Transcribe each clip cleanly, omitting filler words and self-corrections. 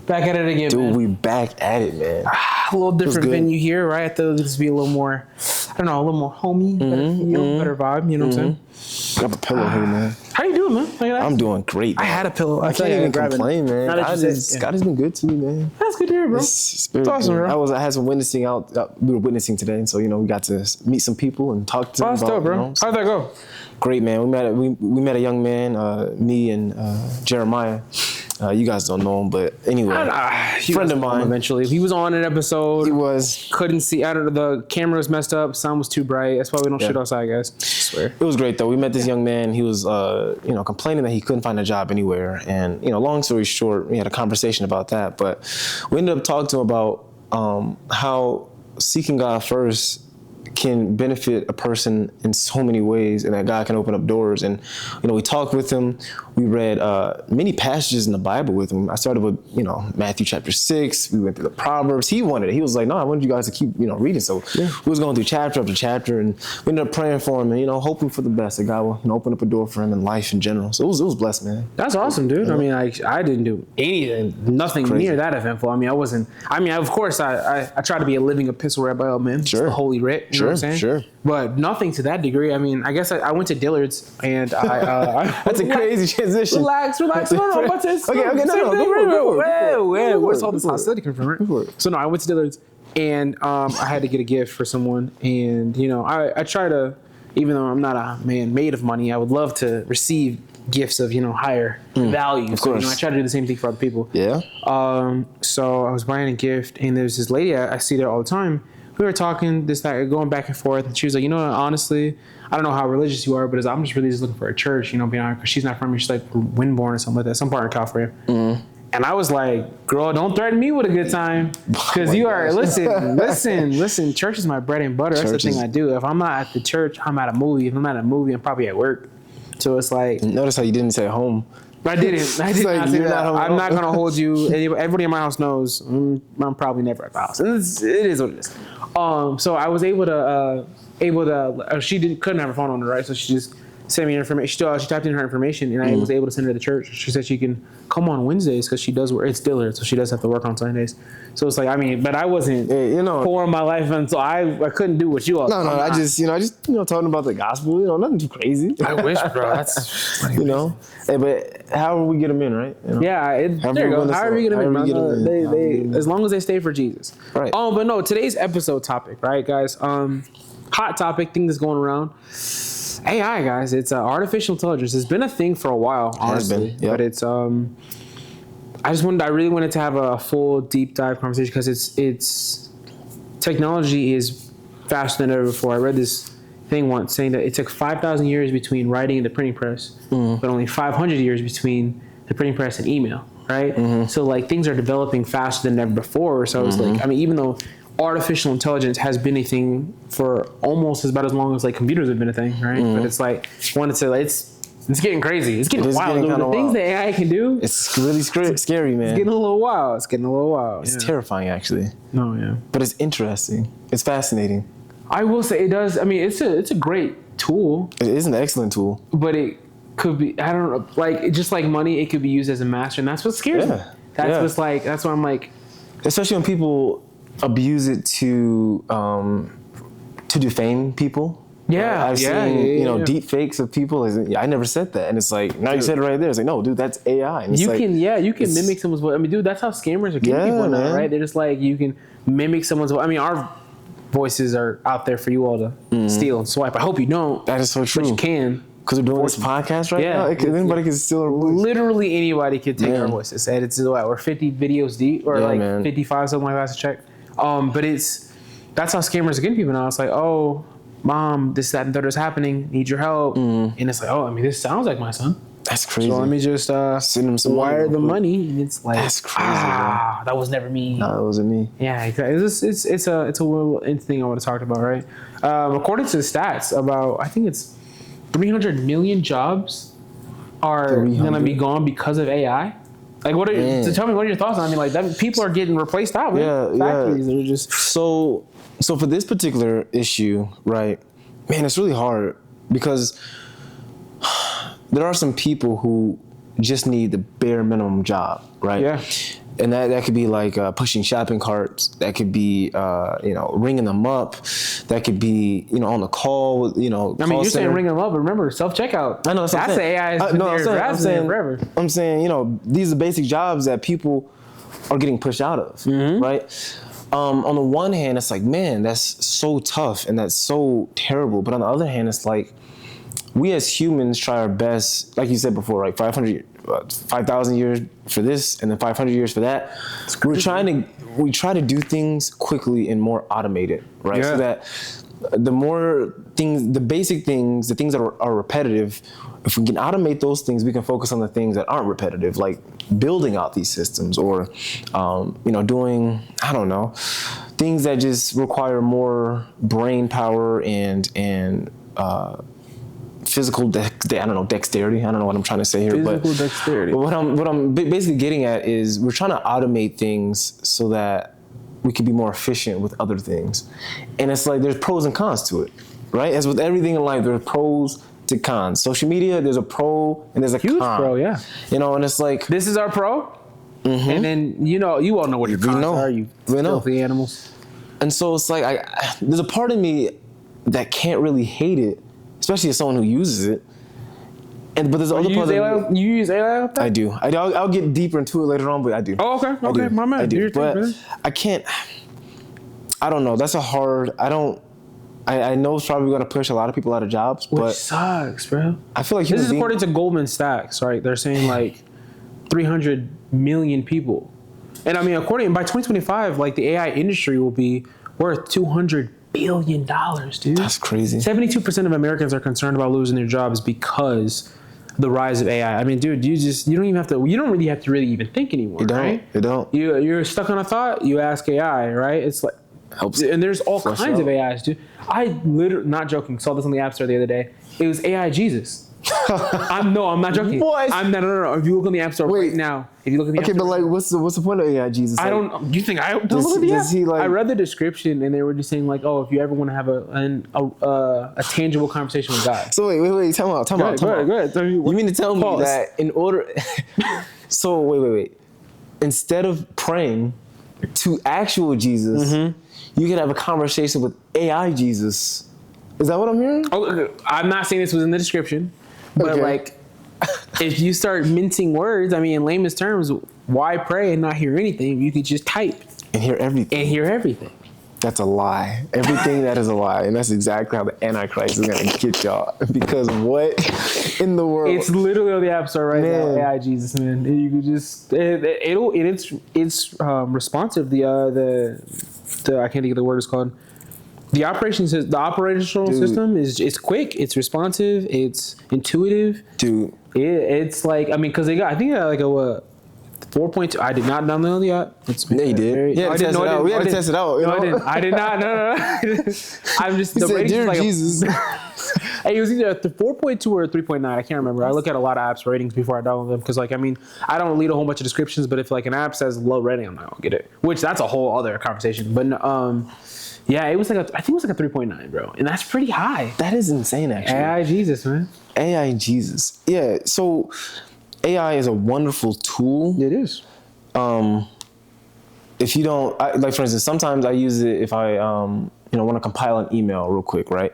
Back at it again, Dude, man. we back at it, man. A little different venue here, right? I thought this would be a little more, I don't know, a little more homey, better feel, better vibe. You know what I'm saying? Got the pillow here, man. How you doing, man? Look at that. I'm doing great, man. I had a pillow. I can't even complain, man. God has been good to me, man. That's good to hear, bro. It's awesome, bro. I had some witnessing out. We were witnessing today, and so we got to meet some people and talk to them. That's dope, bro. How'd that go? Great, man. We met a young man, me and Jeremiah. You guys don't know him, but anyway, friend of mine. Eventually, he was on an episode. He was. Couldn't see. I don't know. The camera was messed up. Sound was too bright. That's why we don't shoot outside, guys. I swear. It was great though. We met this young man. He was, complaining that he couldn't find a job anywhere, and long story short, we had a conversation about that. But we ended up talking to him about how seeking God first can benefit a person in so many ways, and that God can open up doors. And we talked with him. We read many passages in the Bible with him. I started with Matthew chapter 6. We went through the Proverbs. He wanted it. He was like, no, I wanted you guys to keep reading. So we was going through chapter after chapter, and we ended up praying for him and hoping for the best, that God will open up a door for him in life in general. So it was blessed, man. That's awesome, dude. I mean, I didn't do anything, nothing near that eventful. I mean, of course, I try to be a living epistle read by all men. Sure. The Holy Writ. You know what I'm saying? Sure. But nothing to that degree. I mean, I guess I went to Dillard's, and that's a crazy transition. Relax. No, but it's okay. No. Where's all this hostility come from? Right? So no, I went to Dillard's, and I had to get a gift for someone, and I try to, even though I'm not a man made of money, I would love to receive gifts of higher value. Of course. So I try to do the same thing for other people. Yeah. So I was buying a gift, and there's this lady I see there all the time. We were talking, going back and forth, and she was like, honestly, I don't know how religious you are, but I'm just really just looking for a church, being honest, because she's not from here. She's like from Winborn or something like that, some part in California. Mm-hmm. And I was like, girl, don't threaten me with a good time, because listen, church is my bread and butter. That's the thing I do. If I'm not at the church, I'm at a movie. If I'm not at a movie, I'm probably at work. So it's like. Notice how you didn't say home. I didn't. I did not say that. I'm not going to hold you. Everybody in my house knows I'm probably never at the house. And it is what it is. So I was able to she couldn't have her phone on her, right? So she just sent me her information. She typed in her information, and I was able to send her to the church. She said she can come on Wednesdays because she does work. It's Dillard, so she does have to work on Sundays. So it's like, but I wasn't pouring my life until I couldn't do what you all. No, I just talking about the gospel. Nothing too crazy. I wish, bro. That's Hey, but however we get them in, right? Yeah, there you go. However you get them in, they as long as they stay for Jesus. Right. But no, today's episode topic, right, guys? Hot topic thing that's going around. AI, guys, it's artificial intelligence. It's been a thing for a while, honestly. But it's I really wanted to have a full deep dive conversation because it's technology is faster than ever before. I read this thing once saying that it took 5,000 years between writing and the printing press, but only 500 years between the printing press and email, right? Mm-hmm. So like things are developing faster than ever before. So it's like, even though artificial intelligence has been a thing for almost about as long as like computers have been a thing, right? But it's like, it's getting crazy. It's getting wild. The things that AI can do. It's really scary, man. It's getting a little wild. It's terrifying, actually. No, yeah. But it's interesting. It's fascinating. I will say it does. I mean, it's a great tool. It is an excellent tool. But it could be, I don't know, like just like money, it could be used as a master, and that's what scares me. That's why I'm like, especially when people abuse it to defame people. Yeah, I've seen deep fakes of people. I never said that, and it's like now you said it right there. It's like, no, dude, that's AI. And you can mimic someone's voice. I mean, dude, that's how scammers are getting people now, right? They're just like, you can mimic someone's voice. I mean, our voices are out there for you all to steal and swipe. I hope you don't. That is so true. But you can. Because we're doing this podcast right now? Anybody can steal our voice. Literally anybody can take our voices. And it's we're 50 videos deep or 55, something like that to check. But that's how scammers are getting people now. It's like, oh, mom, this, that, and third is happening. Need your help. And it's like, oh, I mean, this sounds like my son. That's crazy. So let me just send him some wire the money. And it's like, that's crazy. That was never me. No, that wasn't me. Yeah, exactly. It's a little thing I want to talk about, right? According to the stats, about I think it's 300 million jobs are going to be gone because of AI. Like, so tell me, what are your thoughts on it? I mean, like, that, people are getting replaced out, man. Factories are just... So for this particular issue, right, man, it's really hard because there are some people who just need the bare minimum job, right? Yeah. And that could be like pushing shopping carts. That could be ringing them up. That could be on the call. I mean, you're saying ring them up, but remember self-checkout. I know that's the AI. I'm saying these are basic jobs that people are getting pushed out of, right? On the one hand, it's like, man, that's so tough and that's so terrible. But on the other hand, it's like we as humans try our best, like you said before, right? 5,000 years for this and then 500 years for that. We try to do things quickly and more automated, right? Yeah. So that the more things, the basic things, the things that are repetitive, if we can automate those things, we can focus on the things that aren't repetitive, like building out these systems or, doing, I don't know, things that just require more brain power and physical dexterity. I don't know what I'm trying to say here. Physical dexterity. But what I'm basically getting at is we're trying to automate things so that we can be more efficient with other things. And it's like there's pros and cons to it, right? As with everything in life, there's pros to cons. Social media, there's a pro and there's a huge con. pro, yeah. And it's like this is our pro, and then you all know what your cons are. You filthy animals. And so it's like there's a part of me that can't really hate it, especially as someone who uses it. But there's other parts of me. You use AI? I do. I'll get deeper into it later on, but I do. Oh, okay. Okay, my man. I do. But I can't. I don't know. That's a hard. I know it's probably going to push a lot of people out of jobs, which but sucks, bro. I feel like this is according to Goldman Sachs, right? They're saying like 300 million people, and I mean, by 2025, like the AI industry will be worth $200 billion, dude. That's crazy. 72% of Americans are concerned about losing their jobs because the rise of AI. I mean, dude, you don't really have to really even think anymore. You don't. Right? You don't. You're stuck on a thought. You ask AI, right? It's like helps. And there's all kinds of AIs, dude. I literally, not joking, saw this on the App Store the other day. It was AI Jesus. I'm not joking. What? No. If you look on the App Store right now, if you look at the App Store, but like, what's the point of AI Jesus? I like, don't. You think I don't look at the App? I read the description and they were just saying like, oh, if you ever want to have a tangible conversation with God. So wait, tell me. Go ahead. You mean to tell me that in order? So wait. Instead of praying to actual Jesus, you can have a conversation with AI Jesus. Is that what I'm hearing? Oh, I'm not saying this was in the description, but like, if you start mincing words, I mean, in layman's terms, why pray and not hear anything? You could just type and hear everything. That's a lie. Everything that is a lie, and that's exactly how the Antichrist is gonna get y'all. Because what in the world? It's literally on the App Store right now. AI Jesus, man. You could just it's responsive. The I can't think of the word it's called. The operational system is quick. It's responsive. It's intuitive. Dude, it's like because they got like a 4.2. I did not download the app. You did. Yeah, we had to test it out. I did not. No. I'm just the rating. Dear Jesus. Hey, it was either 4.2 or 3.9. I can't remember. I look at a lot of apps ratings before I download them because, I don't read a whole bunch of descriptions. But if an app says low rating, I'm not gonna get it. Which that's a whole other conversation. But yeah, it was I think it was like a 3.9, bro, and that's pretty high. That is insane, actually. AI Jesus, man. AI Jesus. Yeah. So AI is a wonderful tool. It is. If you don't for instance, sometimes I use it if I want to compile an email real quick, right?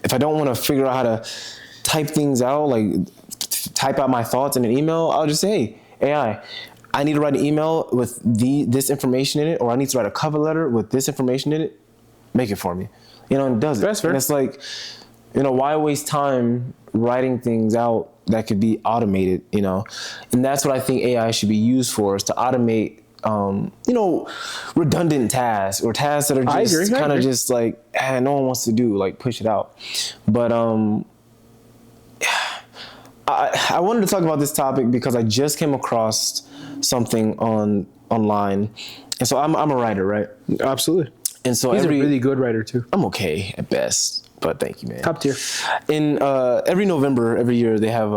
If I don't want to figure out how to type things out, like type out my thoughts in an email, I'll just say, hey, AI, I need to write an email with this information in it, or I need to write a cover letter with this information in it. Make it for me, and it does it. That's fair. And it's like, why waste time writing things out that could be automated, And that's what I think AI should be used for, is to automate, redundant tasks or tasks that are just kind of just like, no one wants to do, like push it out. But I wanted to talk about this topic because I just came across something online, and so I'm a writer, right? Absolutely. And so he's a really good writer too. I'm okay at best, but thank you, man. Top tier. In every November, every year, they have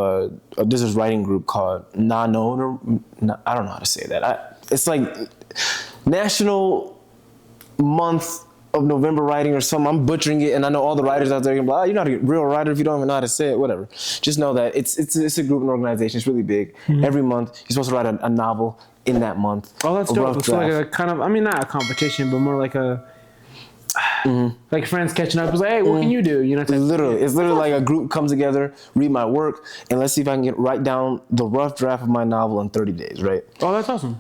there's this writing group called I don't know how to say that. It's like National Month of November writing or something. I'm butchering it, and I know all the writers out there are gonna be like, oh, you're not a real writer if you don't even know how to say it. Whatever. Just know that it's a group and organization. It's really big. Every month you're supposed to write a novel in that month. Oh, that's a dope. rough It's like draft. a kind of, I mean, not a competition, but more like a, like friends catching up. It's like, hey, what can you do? You know, It's literally like a group comes together, read my work, and let's see if I can write down the rough draft of my novel in 30 days, right? oh, that's awesome.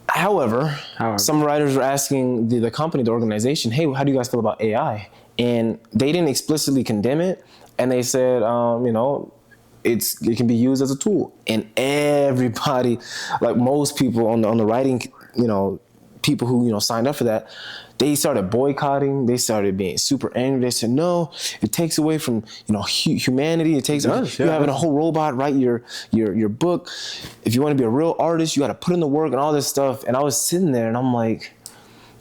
However, some writers are asking the company, the organization, hey, how do you guys feel about AI? And they didn't explicitly condemn it, and they said, you know, it can be used as a tool. And everybody, like most people on the writing, you know, people who, you know, signed up for that, they started boycotting. They started being super angry. They said, no, it takes away from, you know, humanity. It takes you having a whole robot write your book. If you want to be a real artist, you got to put in the work and all this stuff. And I was sitting there and I'm like,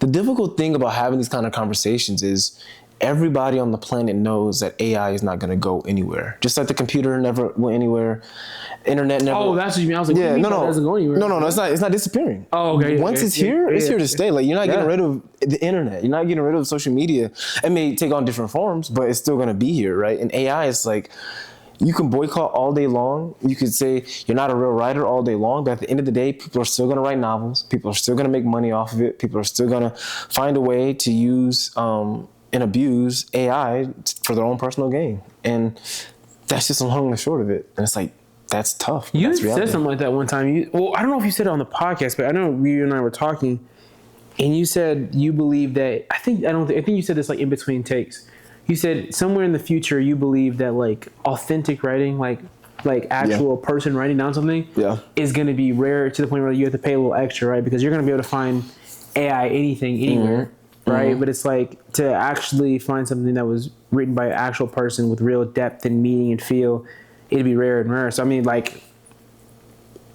the difficult thing about having these kind of conversations is everybody on the planet knows that AI is not going to go anywhere. Just like the computer never went anywhere. Internet never. Oh, that's what you mean. I was like, yeah, no, it doesn't go anywhere. No, it's not disappearing. Oh, okay. Once it's here, it's here to stay. Like, you're not getting rid of the internet. You're not getting rid of social media. It may take on different forms, but it's still going to be here, right? And AI is like, you can boycott all day long. You could say you're not a real writer all day long, but at the end of the day, people are still going to write novels. People are still going to make money off of it. People are still going to find a way to use and abuse AI for their own personal gain. And that's just the long and the short of it. And it's like, that's tough. You that's said something like that one time. Well, I don't know if you said it on the podcast, but I know you and I were talking, and you said you believe that. I think you said this like in between takes. You said somewhere in the future you believe that like authentic writing, like actual person writing down something, is going to be rare to the point where you have to pay a little extra, right? Because you're going to be able to find AI anything anywhere, right? But it's like to actually find something that was written by an actual person with real depth and meaning and feel. It'd be rare and rare. So I mean, like,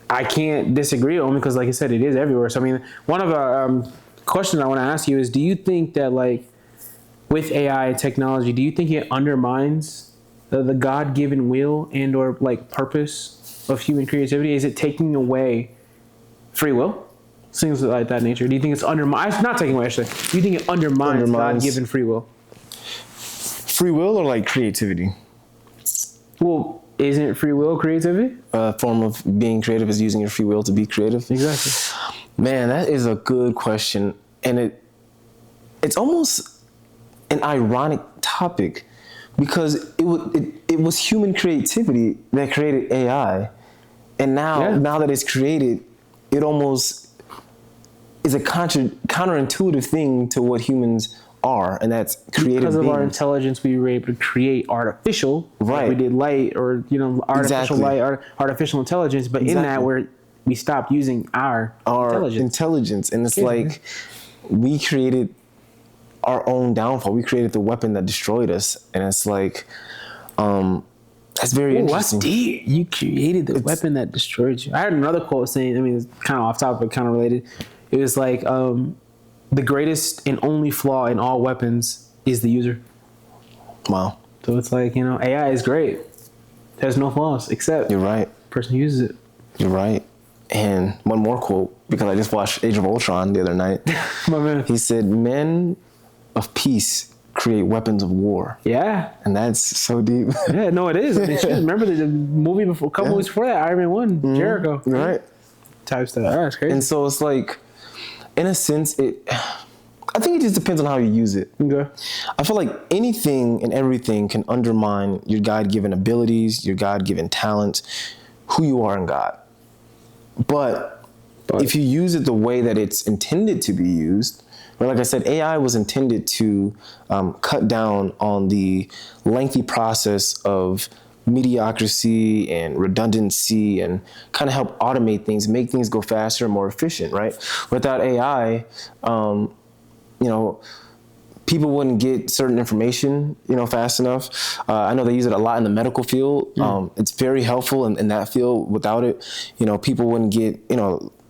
I can't disagree only because, like I said, it is everywhere. So I mean, one of the questions I want to ask you is: do you think that, like, with AI and technology, do you think it undermines the God-given will and or like purpose of human creativity? Is it taking away free will? Things like that nature. Do you think it's not taking away? Actually, do you think it undermines God-given free will? Free will or like creativity? Well, isn't free will creativity? A form of being creative is using your free will to be creative. Exactly. Man, that is a good question, and it's almost an ironic topic because it was human creativity that created AI, and now that it's created, it almost is a counterintuitive thing to what humans are, and that's creative because of beings. our intelligence, we were able to create artificial, right? Like we did light, or artificial light, artificial intelligence. But in that, we stopped using our intelligence, and it's like we created our own downfall. We created the weapon that destroyed us, and it's like that's very interesting. That's deep. You created the weapon that destroyed you. I heard another quote saying, I mean, it's kind of off topic, kind of related. It was like, the greatest and only flaw in all weapons is the user. Wow. So it's like, AI is great. There's no flaws except you're right. The person who uses it. You're right. And one more quote, because I just watched Age of Ultron the other night. My man. He said, men of peace create weapons of war. Yeah. And that's so deep. Yeah, no, it is. I mean, remember the movie before, a couple weeks before that, Iron Man 1, Jericho. You're right. Type stuff. That's crazy. And so it's like, in a sense, I think it just depends on how you use it. Okay. I feel like anything and everything can undermine your God-given abilities, your God-given talents, who you are in God. But if you use it the way that it's intended to be used, or like I said, AI was intended to cut down on the lengthy process of mediocrity and redundancy and kind of help automate things, make things go faster and more efficient, right? Without AI, people wouldn't get certain information, fast enough. I know they use it a lot in the medical field. It's very helpful in that field. Without it, people wouldn't get,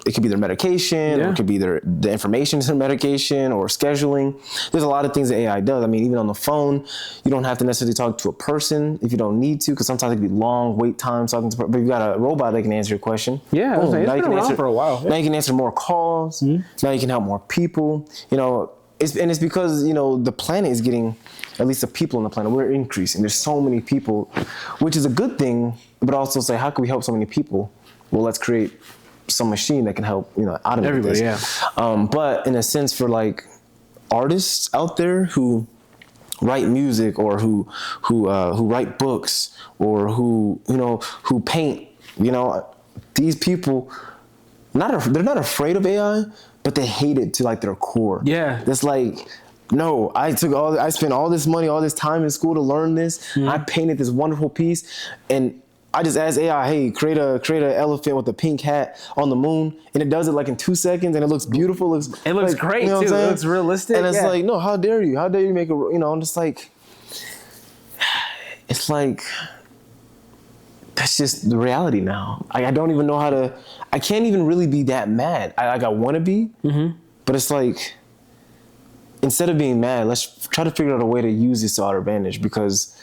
it could be their medication, or it could be the information to their medication, or scheduling. There's a lot of things that AI does. I mean, even on the phone, you don't have to necessarily talk to a person if you don't need to, because sometimes it can be long wait times talking to. But you've got a robot that can answer your question. Yeah, it's been around for a while. Now you can answer more calls. Now you can help more people. it's because, the planet is getting, at least the people on the planet, we're increasing. There's so many people, which is a good thing, but also say, how can we help so many people? Well, let's create some machine that can help, automate Everybody, this. But in a sense, for like artists out there who write music, or who write books, or who paint, these people, they're not afraid of AI, but they hate it to like their core. Yeah. It's like, no, I spent all this money, all this time in school to learn this. I painted this wonderful piece, and I just asked AI, hey, create an elephant with a pink hat on the moon, and it does it like in 2 seconds, and it looks beautiful. It looks great too. It looks realistic. And it's like, no, how dare you? How dare you make I'm just like, it's like, that's just the reality now. I don't even know how to. I can't even really be that mad. I want to be, but it's like, instead of being mad, let's try to figure out a way to use this to our advantage, because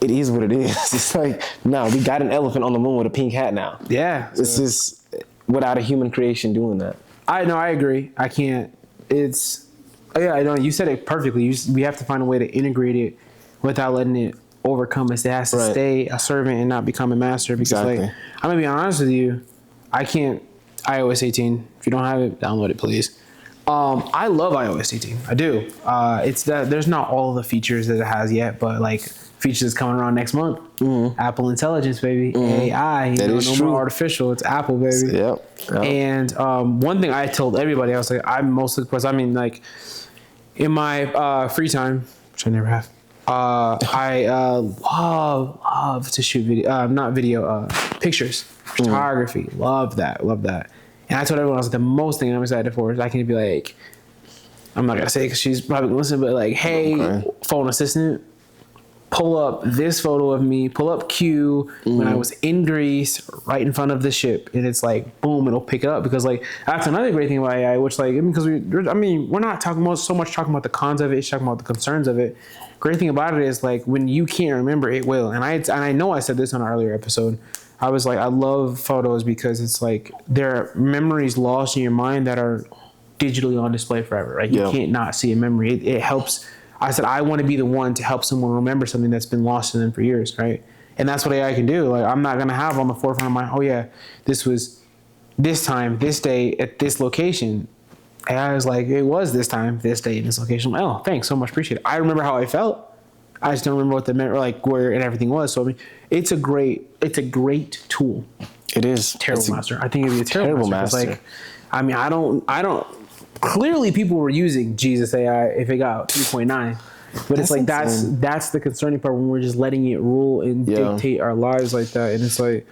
it is what it is. It's like, no, we got an elephant on the moon with a pink hat now. Yeah. It's just without a human creation doing that. I know, I agree. I can't. I know, you said it perfectly. We have to find a way to integrate it without letting it overcome us. It has to stay a servant and not become a master. Because like, I'm gonna be honest with you, I can't. iOS 18. If you don't have it, download it, please. I love iOS 18. I do. It's that there's not all the features that it has yet, but like features coming around next month. Apple Intelligence, baby. AI. No true. more artificial. It's Apple, baby. Yep. And one thing I told everybody, I was like, I'm mostly, because I mean, like, in my free time, which I never have, I love to shoot pictures, photography. Love that. And I told everyone, I was like, the most thing I'm excited for is I can be like, I'm not gonna say because she's probably gonna listen, but like, hey, phone assistant, pull up this photo of me, pull up Q when I was in Greece, right in front of the ship, and it's like, boom, it'll pick it up. Because like, that's another great thing about AI, which like, because we're not talking about so much talking about the cons of it, it's talking about the concerns of it. Great thing about it is like, when you can't remember, it will. And I know I said this on an earlier episode. I was like, I love photos because it's like, there are memories lost in your mind that are digitally on display forever, right? You can't not see a memory. It helps. I said, I want to be the one to help someone remember something that's been lost to them for years, right? And that's what AI can do. Like, I'm not going to have on the forefront of my, oh yeah, this was this time, this day, at this location. AI is like, it was this time, this day, in this location. I'm like, oh, thanks so much, appreciate it. I remember how I felt. I just don't remember what the meant, like where and everything was. So I mean, it's a great tool. It is Terrible master. I think it'd be a terrible master. Like, I mean, I don't. Clearly, people were using Jesus AI if it got 3.9, but it's like insane. That's the concerning part when we're just letting it rule and dictate our lives like that. And it's like,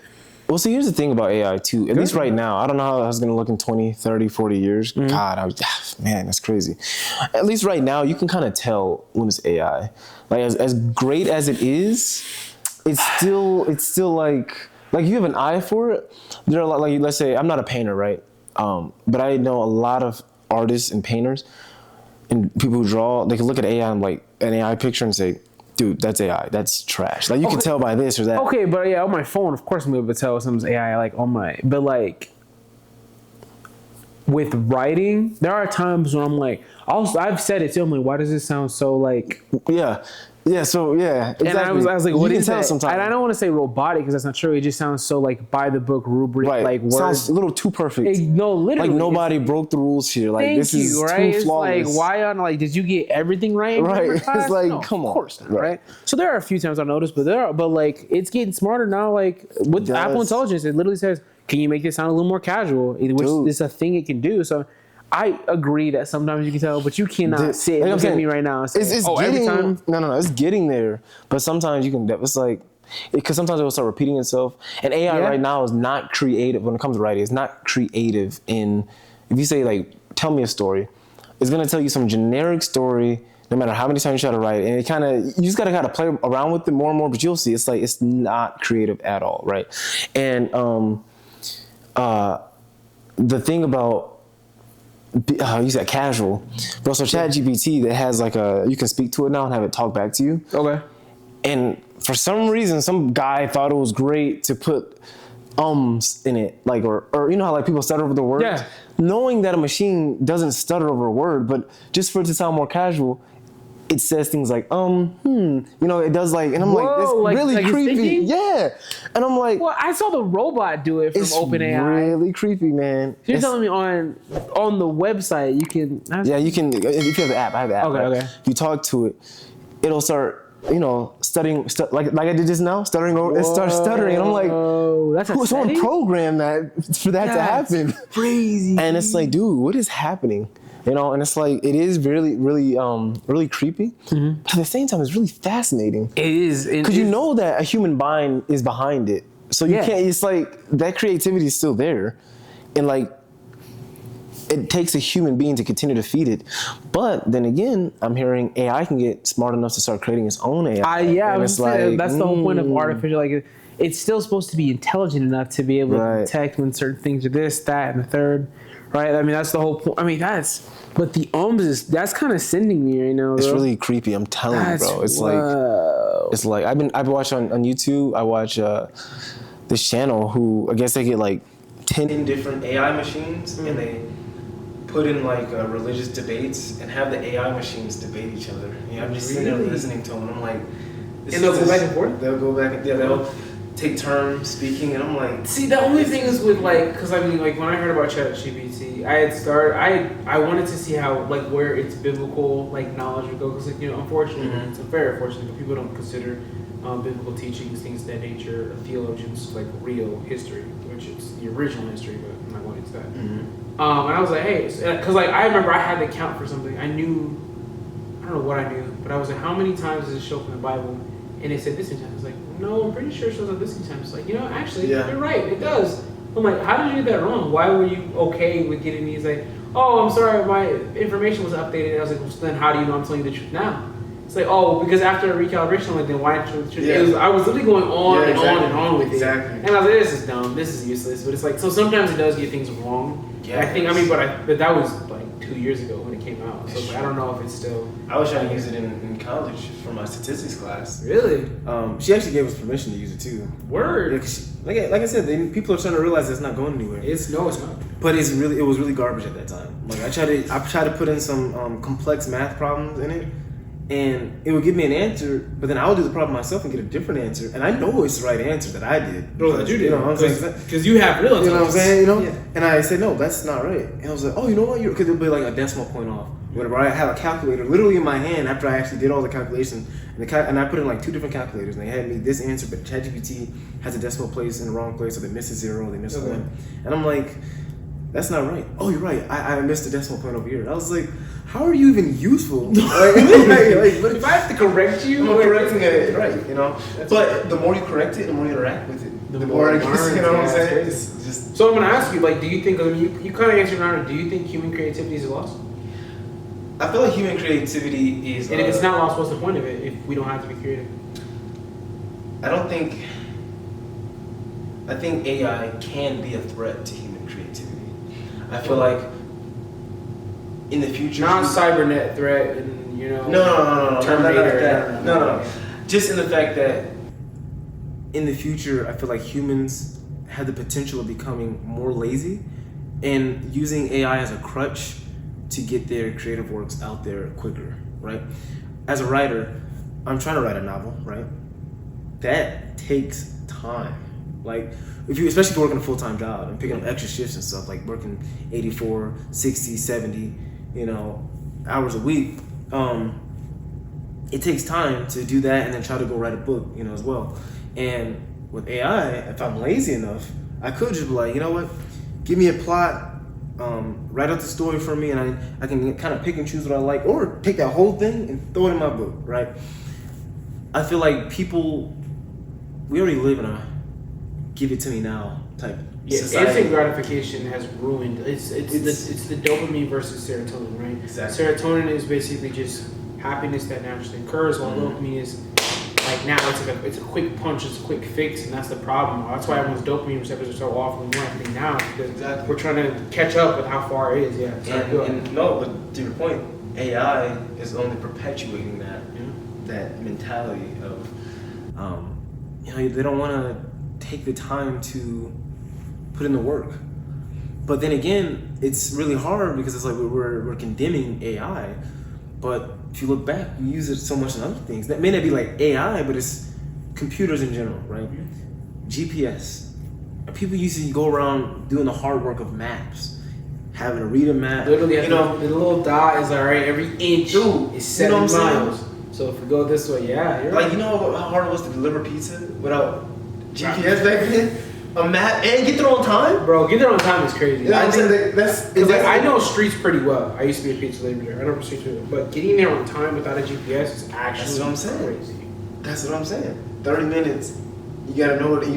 well, see, here's the thing about AI too. At least right now, I don't know how it's going to look in 20, 30, 40 years. God, man, that's crazy. At least right now, you can kind of tell when it's AI. Like, as great as it is, it's still like you have an eye for it. There are a lot, like, let's say I'm not a painter, right? But I know a lot of artists and painters and people who draw. They can look at AI and like an AI picture and say, dude, that's AI. That's trash. Like, you can tell by this or that. Okay, but yeah, on my phone, of course I'm able to tell if something's AI, like on my, but like with writing, there are times when I'm like, also, I've said it too, I'm like, why does this sound so like, so exactly. And I was like, what is that? Sometimes. And I don't want to say robotic because that's not true. It just sounds so like by the book rubric, like words. Sounds a little too perfect. No, literally. Like nobody broke the rules here. Like, this is too flawless. It's like, why on, like, did you get everything right? It's like, no, come on. Of course not, right? So there are a few times I noticed, but like, it's getting smarter now. Like with Apple Intelligence, it literally says, can you make this sound a little more casual? Which is a thing it can do. So I agree that sometimes you can tell, but you cannot sit and look at me right now and say, it's every time. No, it's getting there. But sometimes you can, it's like, because sometimes it will start repeating itself. And AI right now is not creative when it comes to writing. It's not creative in, if you say like, tell me a story, it's going to tell you some generic story no matter how many times you try to write it. And it kind of, you just got to kind of play around with it more and more, but you'll see it's like, it's not creative at all, right? And the thing about, you said casual, but also ChatGPT that has like you can speak to it now and have it talk back to you. Okay. And for some reason, some guy thought it was great to put in it, like, or you know how like people stutter over the words. Yeah. Knowing that a machine doesn't stutter over a word, but just for it to sound more casual, it says things like you know, it does like, and I'm like, Whoa, it's like- really like it's creepy. thinking? Yeah, and I'm like, Well, I saw the robot do it from it's OpenAI. really creepy, man. You're It's- telling me on the website you can. Yeah, you can, if you have the app. I have the app. Okay, right? okay. You talk to it, it'll start, you know, stuttering, like I did just now, stuttering over. It starts stuttering, and I'm like, oh, that's a someone setting? programmed that for that to That's happen. crazy. And it's like, dude, what is happening? You know, and it's like, it is really, really, really creepy. Mm-hmm. But at the same time, it's really fascinating. It is Because you know that a human mind is behind it. So you Yeah. can't, it's like, that creativity is still there. And like, it takes a human being to continue to feed it. But then again, I'm hearing AI can get smart enough to start creating its own AI. I And was it's saying, like, that's the whole point of artificial. Like, it's still supposed to be intelligent enough to be able Right. to detect when certain things are this, that, and the third, right? I mean, that's the whole point. I mean, but the is that's kind of sending me right now. It's bro. really creepy. I'm telling That's you, bro. It's whoa. like, it's like I've watched on YouTube. I watch this channel who I guess they get like 10 different AI machines and they put in like religious debates and have the AI machines debate each other. Yeah, I'm just sitting there Really? listening to them. And I'm like, this And they'll is go just- back and forth? They'll go back and they'll take turns speaking, and I'm like, See, the only thing is with like, because I mean, like when I heard about ChatGPT, I wanted to see how like where its biblical like knowledge would go, because like, you know, unfortunately, it's very unfortunate, but people don't consider biblical teachings, things of that nature, theologians like real history, which is the original history, but I'm not going into that. And I was like, hey, because like I remember I had to count for something. I don't know what I knew, but I was like, how many times does it show up in the Bible? And it said this many times. I was like, no, I'm pretty sure it shows up this many times. It's like, you know, actually, you're right, it does. I'm like, how did you get that wrong? Why were you okay with getting these like, oh, I'm sorry, my information was updated. I was like, well, so then how do you know I'm telling you the truth now? It's like, oh, because after a recalibration, I'm like, then why didn't you tell the truth? I was literally going on and on and on with it. And I was like, this is dumb, this is useless. But it's like, so sometimes it does get things wrong. Yeah, I think, I mean, but that was like 2 years ago when it came out. So like, I don't know if it's still. I was trying to use it in college for my statistics class. Really? She actually gave us permission to use it too. Word. Yeah, 'cause like I said, people are starting to realize it's not going anywhere. It's not. But it was really garbage at that time. Like I tried to put in some complex math problems in it, and it would give me an answer, but then I would do the problem myself and get a different answer, and I know it's the right answer that I did. Bro, that you did. You know what I'm saying? Because you have real You know what I'm saying? You know? Yeah. And I said, no, that's not right. And I was like, oh, you know what? Because it'll be like a decimal point off. Whatever. I have a calculator literally in my hand after I actually did all the calculations. And I put in like 2 different calculators. And they had me this answer, but ChatGPT has a decimal place in the wrong place. So they miss a 0, they miss a 1. And I'm like, that's not right. Oh, you're right. I missed a decimal point over here. And I was like, how are you even useful? But If I have to correct you, I'm correcting it right, you know. But the more you correct it, the more you interact with it. The more it gets, you know what I'm saying? It's just. So I'm gonna ask you, like, do you think? I mean, you kind of answered now. Do you think human creativity is lost? I feel like human creativity is. And if it's not lost, what's the point of it if we don't have to be creative? I think AI can be a threat to human creativity. I feel like in the future. Not cybernet threat, and you know. No. Terminator. No. Just in the fact that in the future, I feel like humans have the potential of becoming more lazy and using AI as a crutch to get their creative works out there quicker, right? As a writer, I'm trying to write a novel, right? That takes time. Like, especially if you're working a full-time job and picking up extra shifts and stuff, like working 84, 60, 70, hours a week, it takes time to do that and then try to go write a book, as well. And with AI, if I'm lazy enough, I could just be like, you know what, give me a plot, write out the story for me, and I can kind of pick and choose what I like, or take that whole thing and throw it in my book, right? I feel like we already live in a give it to me now type society. Instant gratification has ruined. It's the dopamine versus serotonin, right? Exactly. Serotonin is basically just happiness that naturally occurs, while dopamine is like now it's a quick punch, it's a quick fix, and that's the problem. That's why everyone's dopamine receptors are so off and we want everything now, because we're trying to catch up with how far it is. Yeah. But to your point, AI is only perpetuating that mentality of they don't want to take the time to put in the work. But then again, it's really hard because it's like we're condemning AI. But if you look back, we use it so much in other things. That may not be like AI, but it's computers in general, right? GPS. People used to go around doing the hard work of maps, having to read a map. Literally, the little dot is all right. Every inch is 7 miles. So if we go this way, you're like, you know how hard it was to deliver pizza without GPS back then? A map and get there on time? Bro, get there on time is crazy. You know what I'm saying? Because I know streets pretty well. I used to be a pizza deliverer. I know streets pretty well. But getting there on time without a GPS is actually That's what I'm saying. Crazy. That's what I'm saying. 30 minutes. You gotta know it. You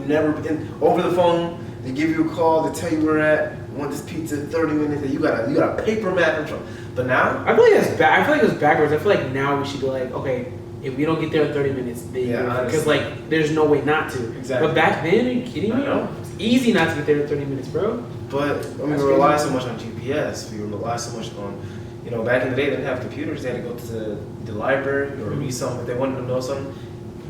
never over the phone. They give you a call to tell you where at. Want this pizza 30 minutes. You got a paper map in front. But now I feel like that's bad. I feel like it's backwards. I feel like now we should be like, okay, if we don't get there in 30 minutes, because like there's no way not to. Exactly. But back then, are you kidding me? It's easy not to get there in 30 minutes, bro. But we rely so much on GPS. We rely so much on, back in the day they didn't have computers. They had to go to the library or read something. If they wanted to know something,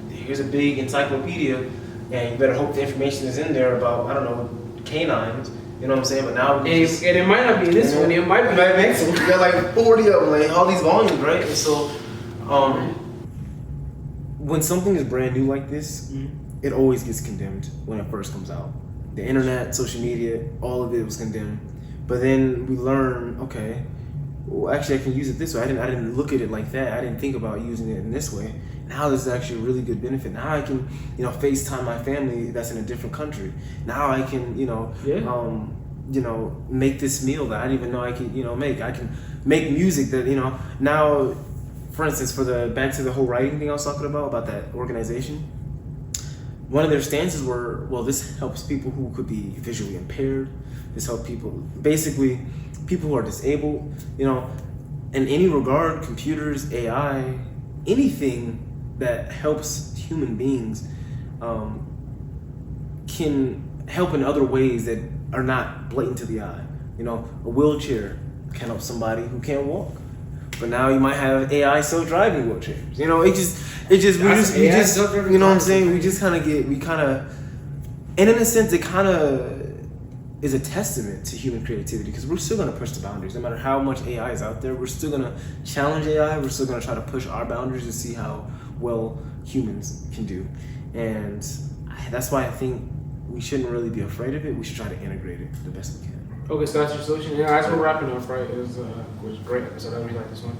here's a big encyclopedia, and you better hope the information is in there about, I don't know, canines. You know what I'm saying? But now and it might not be in this one. It might be in the next one. You got like 40 of them, like all these volumes, right? And so, when something is brand new like this, it always gets condemned when it first comes out. The internet, social media, all of it was condemned. But then we learn, okay, well, actually I can use it this way. I didn't look at it like that. I didn't think about using it in this way. Now this is actually a really good benefit. Now I can, FaceTime my family that's in a different country. Now I can, make this meal that I didn't even know I could, make. I can make music that, now, for instance, back to the whole writing thing I was talking about that organization. One of their stances were, well, this helps people who could be visually impaired. This helps people who are disabled, in any regard, computers, AI, anything that helps human beings can help in other ways that are not blatant to the eye. A wheelchair can help somebody who can't walk. But now you might have AI self-driving wheelchairs. We just you know what I'm saying? And in a sense, it kind of is a testament to human creativity, because we're still going to push the boundaries. No matter how much AI is out there, we're still going to challenge AI. We're still going to try to push our boundaries to see how well humans can do. And that's why I think we shouldn't really be afraid of it. We should try to integrate it the best we can. Okay, so that's your solution. Yeah, that's what we're wrapping up, right? It was a great episode. I really like this one.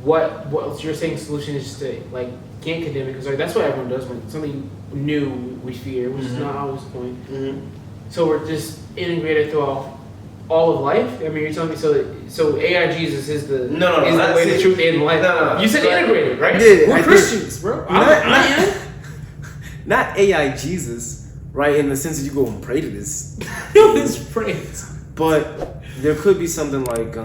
What you're saying solution is just to, like, can't condemn it, because that's what everyone does when something new we fear, which is not always the point. Mm-hmm. So we're just integrated throughout all of life. I mean, you're telling me so AI Jesus is the way, the truth, and life. No. You said integrated, right? Yeah, we're Christians, bro. Not AI Jesus, right? In the sense that you go and pray to this. This praise. But there could be something like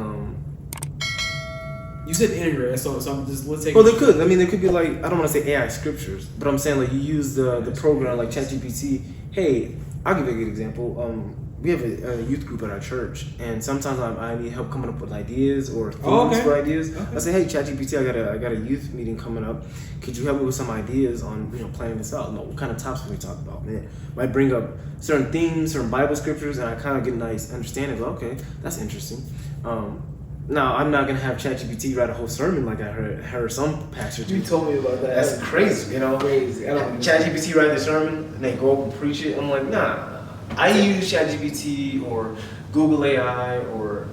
you said integrated, so I'm just let's take. Well, there could. I mean, there could be like, I don't want to say AI scriptures, but I'm saying like you use the program like ChatGPT. Hey, I'll give you a good example. We have a youth group at our church, and sometimes I need help coming up with ideas or themes for ideas. Okay. I say, hey, ChatGPT, I got a youth meeting coming up. Could you help me with some ideas on planning this out? What kind of topics can we talk about? Man, might bring up certain themes, certain Bible scriptures, and I kind of get a nice understanding of, okay, that's interesting. Now, I'm not gonna have ChatGPT write a whole sermon like I heard some pastors do. You told me about that. That's crazy, Crazy. I don't ChatGPT write the sermon and they go up and preach it. I'm like, nah. I use ChatGPT or Google AI or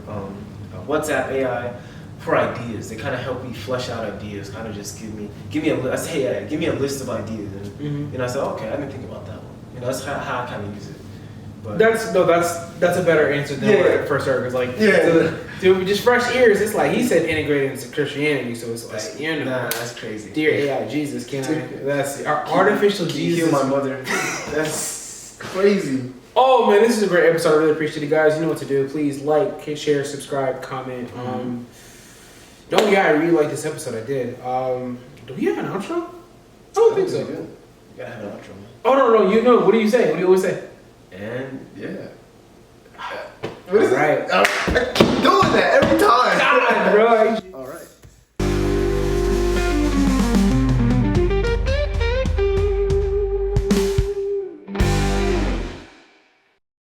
WhatsApp AI for ideas. They kind of help me flesh out ideas. Kind of just give me a list. I say, hey, give me a list of ideas, and I say, okay, I didn't think about that one. That's how I kind of use it. But that's a better answer than what I first heard. Because dude, just fresh ears. It's like he said integrated into Christianity, so it's like nah, that's crazy. Dear AI Jesus, that's artificial Jesus. Kill my mother. That's crazy. Oh man, this is a great episode. I really appreciate it, guys. You know what to do. Please like, share, subscribe, comment. I really like this episode. I did. Do we have an outro? I don't think so. You gotta have an outro, man. Oh no. What do you say? What do you always say? And yeah. All right.